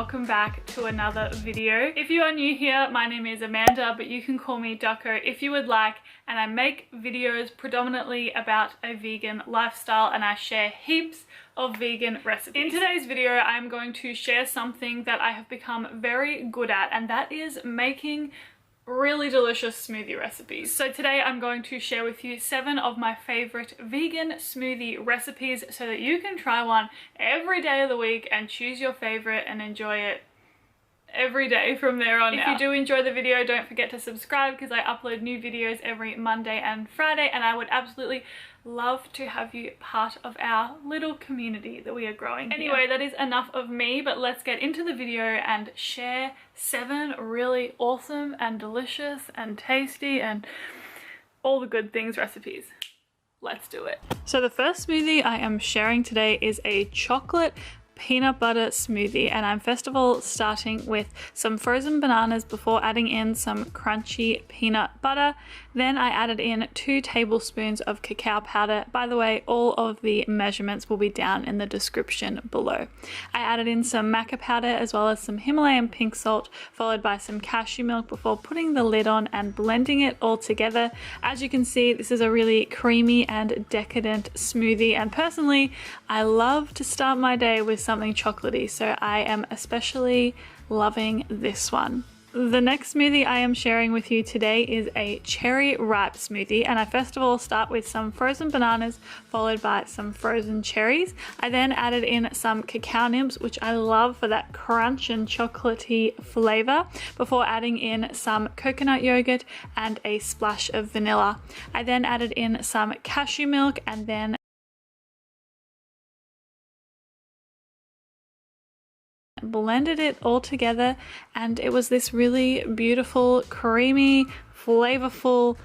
welcome back to another video. If you are new here, my name is Amanda, but you can call me Ducko if you would like, and I make videos predominantly about a vegan lifestyle and I share heaps of vegan recipes. In today's video, I'm going to share something that I have become very good at, and that is making really delicious smoothie recipes. So today I'm going to share with you 7 of my favorite vegan smoothie recipes so that you can try one every day of the week and choose your favorite and enjoy it every day from there on out. If you do enjoy the video, don't forget to subscribe because I upload new videos every Monday and Friday, and I would absolutely love to have you part of our little community that we are growing here. Anyway, that is enough of me, but let's get into the video and share 7 really awesome and delicious and tasty and all the good things recipes. Let's do it. So the first smoothie I am sharing today is a chocolate peanut butter smoothie, and I'm first of all starting with some frozen bananas before adding in some crunchy peanut butter. Then I added in 2 tablespoons of cacao powder. By the way, all of the measurements will be down in the description below. I added in some maca powder as well as some Himalayan pink salt, followed by some cashew milk before putting the lid on and blending it all together. As you can see, this is a really creamy and decadent smoothie, and personally I love to start my day with something chocolatey, so I am especially loving this one. The next smoothie I am sharing with you today is a cherry ripe smoothie, and I first of all start with some frozen bananas followed by some frozen cherries. I then added in some cacao nibs, which I love for that crunch and chocolatey flavor, before adding in some coconut yogurt and a splash of vanilla. I then added in some cashew milk and then blended it all together, and it was this really beautiful, creamy, flavorful,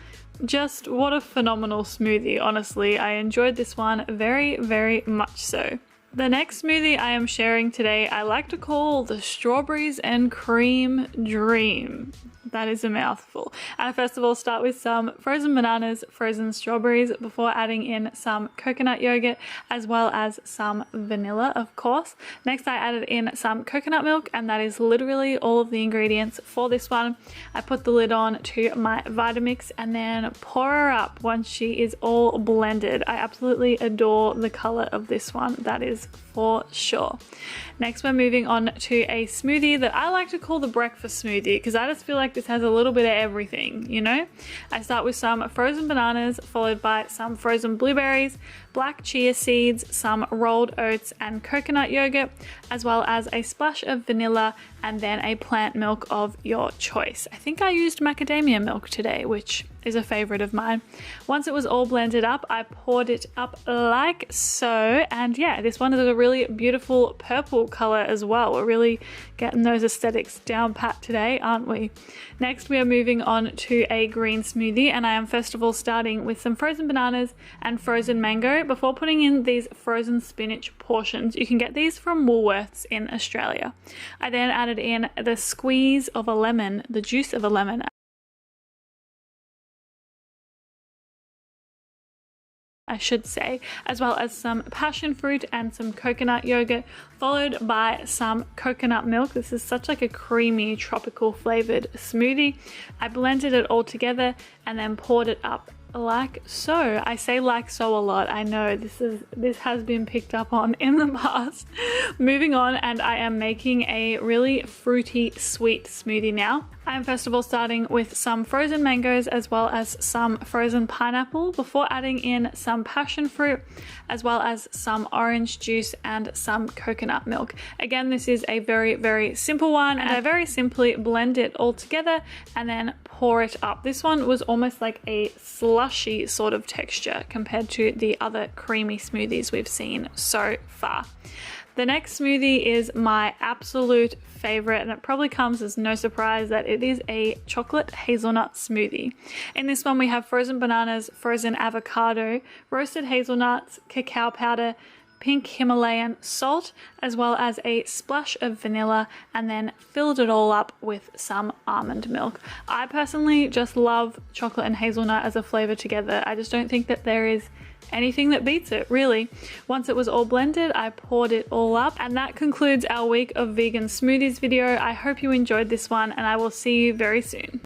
just what a phenomenal smoothie. Honestly, I enjoyed this one very much so. The next smoothie I am sharing today I like to call the strawberries and cream dream. That is a mouthful. And I first of all start with some frozen bananas, frozen strawberries, before adding in some coconut yogurt as well as some vanilla, of course. Next I added in some coconut milk, and that is literally all of the ingredients for this one. I put the lid on to my Vitamix and then pour her up once she is all blended. I absolutely adore the color of this one, that is for sure. Next we're moving on to a smoothie that I like to call the breakfast smoothie because I just feel like this has a little bit of everything, you know? I start with some frozen bananas followed by some frozen blueberries, black chia seeds, some rolled oats and coconut yogurt, as well as a splash of vanilla and then a plant milk of your choice. I think I used macadamia milk today, which is a favorite of mine. Once it was all blended up, I poured it up like so, and yeah, this one is a really beautiful purple color as well. We're really getting those aesthetics down pat today, aren't we? Next we are moving on to a green smoothie, and I am first of all starting with some frozen bananas and frozen mango before putting in these frozen spinach portions. You can get these from Woolworths in Australia. I then added in the squeeze of a lemon, the juice of a lemon, I should say, as well as some passion fruit and some coconut yogurt, followed by some coconut milk. This is such like a creamy tropical flavored smoothie. I blended it all together and then poured it up like so. I say like so a lot. I know this has been picked up on in the past. Moving on, and I am making a really fruity sweet smoothie now. I am first of all starting with some frozen mangoes as well as some frozen pineapple before adding in some passion fruit as well as some orange juice and some coconut milk. Again, this is a very simple one, and I very simply blend it all together and then pour it up. This one was almost like a slushy sort of texture compared to the other creamy smoothies we've seen so far. The next smoothie is my absolute favorite, and it probably comes as no surprise that it is a chocolate hazelnut smoothie. In this one we have frozen bananas, frozen avocado, roasted hazelnuts, cacao powder, pink Himalayan salt, as well as a splash of vanilla, and then filled it all up with some almond milk. I personally just love chocolate and hazelnut as a flavor together. I just don't think that there is anything that beats it, really. Once it was all blended, I poured it all up, and that concludes our week of vegan smoothies video. I hope you enjoyed this one, and I will see you very soon.